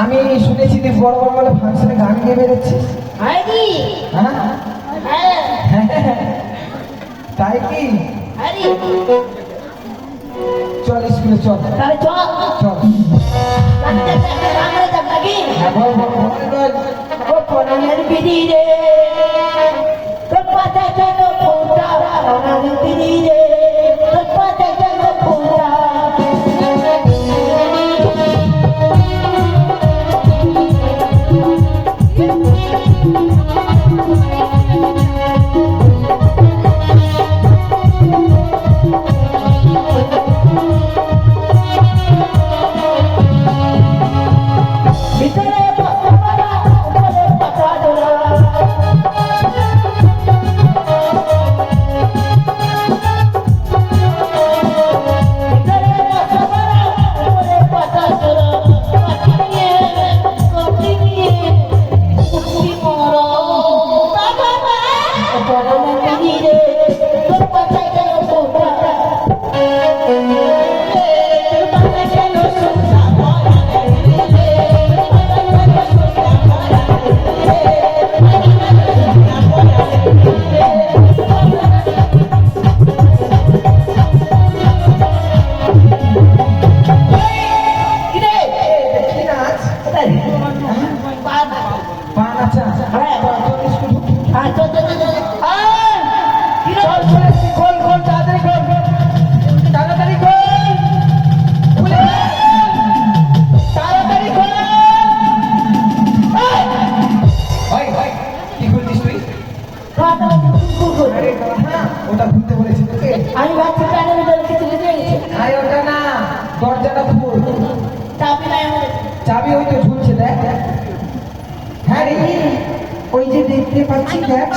আমি শুনেছি তুই বড় বড় বলে ফাংশনে গান গিয়ে বেরোচ্ছিস। তাই কি? চল স্কুলে চল। চল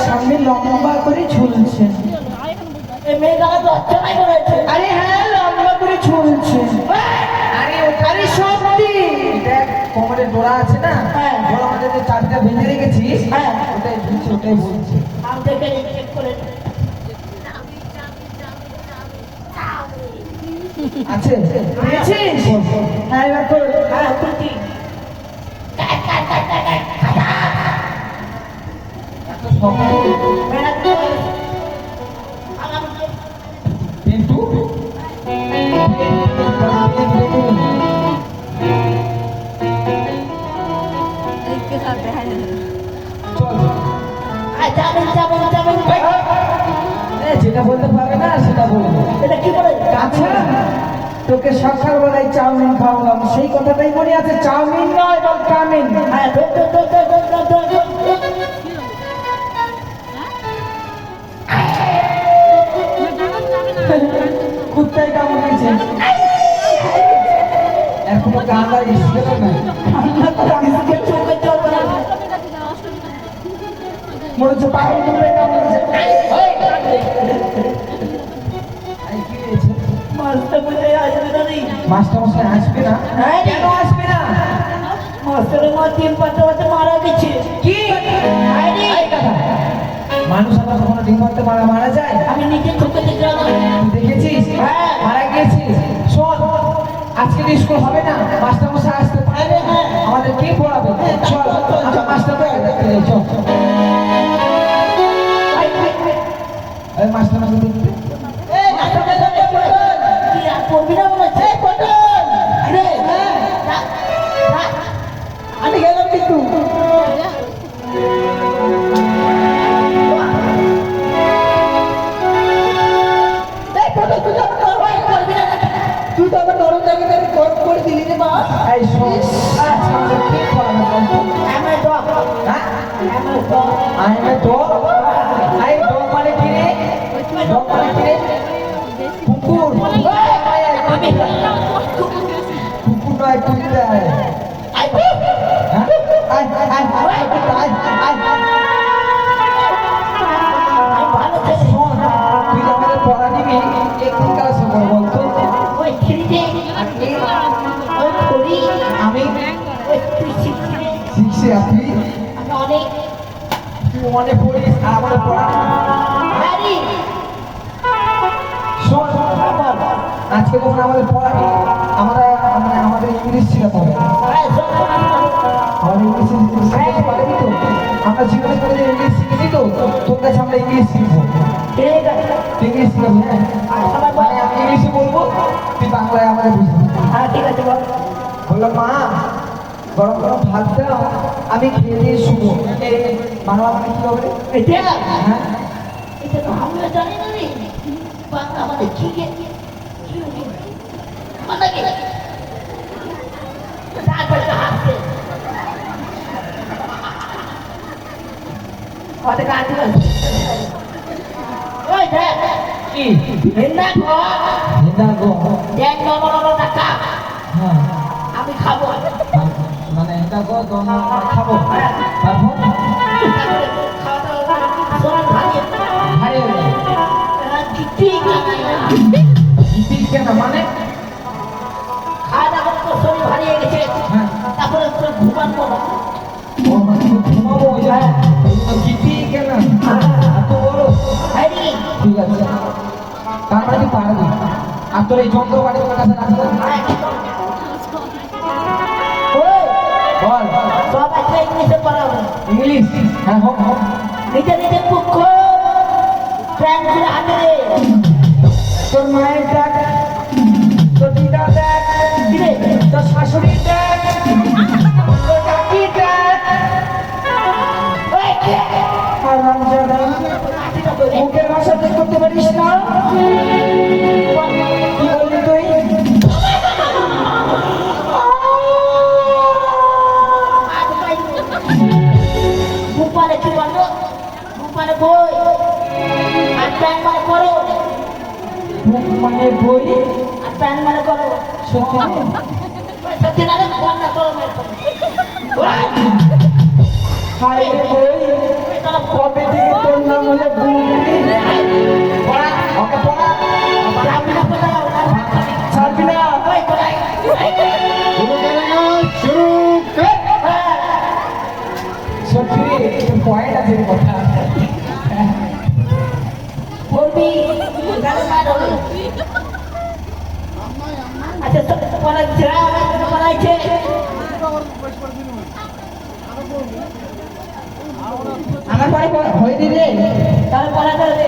সামনে লম্বা করে ঝুলছে। আরে হ্যাঁ লম্বা করে ঝুলছে। আরে সত্যি দেখ কোমরে ডোরা আছে না, ডোরা আমাদের যে চাবিটা বেঁধে রেখেছিস ওটাই ঝুলছে, ওটাই বলছে। আছে হ্যাঁ এবার পিন্টু যেটা বলতে পারবে না সেটা বলবো। এটা কি বলে? আচ্ছা তোকে সকালবেলায় চাউমিন খাওয়ালাম, সেই কথাটাই মনে আছে? চাউমিন নয়, বল চাউমিন। হ্যাঁ, কুত্তায় কামড়িয়েছে। এখনো কাঁদা এসে গেল না, মনে হচ্ছে পাগল কুত্তায় কামড়িয়েছে। কি হয়েছে? মাস্টার মশাই আসবে না রে? মাস্টার মশাই আসবে না? হ্যাঁ, কেন আসবে না? মাস্টারের মা 3-4টা বাচ্চা মারা গেছে। কি হ্যাঁ রে। মানুষ আবার কখনো ডিম ভাবতে মারা যায়? আমি নিজে চোখে দেখলাম। তুই দেখেছিস? হ্যাঁ। মারা গিয়েছিস। শোন, আজকে তো স্কুল হবে না, মাস্টার মশাই আসতে পারবে না, আমাদের কে পড়াবে? চল আমরা মাস্টার মশাই দেখতে যাই, চল। এই মাস্টার মশাই দেখতে কি আর করবি না মনে হচ্ছে? রে, আমি গেলাম কিন্তু। তুই তো আবার নরম জায়গায় গরম করে দিলি রে মা। এই শোন, আজকে আমাদের কে পড়াবে বলতো? আমার ডগ, হ্যাঁ? আমার ডগ। আমি ডগ? এই ডগ মানে কি রে? ডগ মানে কি রে? কুকুর। আমি কুকুর নয়, কুত্তা। হ্যাঁ? আয়, আয়, আয়, কুত্তা, আয়, আয়। ভালো ছেলে। শোন, তুই যে আমাদের পড়া নিবি, একদিন ক্লাসে পড়ে বলতো? ওই খিরিতে ওই খড়ি আমি ওই তুই শিখছি। শিখছি, আপনি আমি অনেক তুই মনে পড়িস আর আমাদের পড়া ভারী। শোন, আজকে যখন আমাদের পড়াবি, আমাদের ইংলিশ শেখাতে হবে। আমাদের ইংলিশ শিখতে পারবি তো? আমরা জীবনে করে ইংলিশ শিখেছি তো, তোর কাছে আমরা ইংলিশ শিখবো। ঠিক আছে। ইংলিশ শিখাবি? হ্যাঁ, মানে আমি ইংলিশে বলবো, তুই বাংলায় আমাদের বুঝবি। হ্যাঁ ঠিক আছে বল। বললাম মা, গরম গরম ভাত দাও, আমি খেয়ে দিয়ে শুবো। এই বাংলা মানে কি হবে? এটা হ্যাঁ, এটা তো আমরা জানি না রে। বাংলা আমাদের কি মানে কি তারপর তো হাসছে ওদের কাজ ওই দেখ কি হিন্দা ঘর হিন্দা গো? দেখ নবনব টাকা হ্যাঁ, আমি খাবো। মানে হিন্দা গো খাবো, তারপর তারপরে খাওয়া দাওয়া শরীর ভাঙে ভাই ঠিক ঠিক কেন মানে? খাওয়া দাওয়া করে তোর শরীর ভারিয়ে গেছে। হ্যাঁ, তারপরে তোর ঘুমানো না। ও মানে ঘুমাবো, গিটি কেন এত বড়? হ্যারি ঠিক আছে, তার মানে তুই পারবি। আর তোর এই যন্ত্রপাতি তোর কাছে রাখবো? বল। সব একটা ইংলিশে পড়াবো। ইংলিশ? হ্যাঁ, হোক হোক। নিজে নিজে পক্ষ প্যান করে হাতে রে। তোর মায়ের ডাক, তোর দিদার ডাক, কিরে তোর শাশুড়ির ডাক, তোর কাকির ডাক। ওই কে আর রামজাদা, লাঠিটা ধরে মুখের ভাষা তুই করতে পারিস না? কি বললি তুই? মুপারে কি বললো? মুপারে বই আর প্যান মানে করো মুখ মানে বই? আর প্যান মানে করো। সত্যি না? সত্যি না রে বন্যা করো মেরে হায় রে বই, কবে থেকে তোর নাম হলো বুবলি? পড়া, ওকে পড়া। ছাড়বি না? শুরু কর। সত্যি তোর পয়েন্ট আছে রে কথা। বলবি গান গান হবে। আচ্ছা পড়া ছেড়া পড়াইছে আমার পরে হয়নি রে। তাহলে পড়া করবে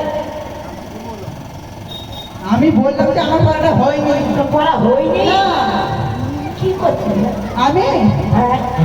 আমি বললাম যে আমার পড়াটা হয়নি। তো পড়া হয়নি না, কি করছে আমি হ্যাঁ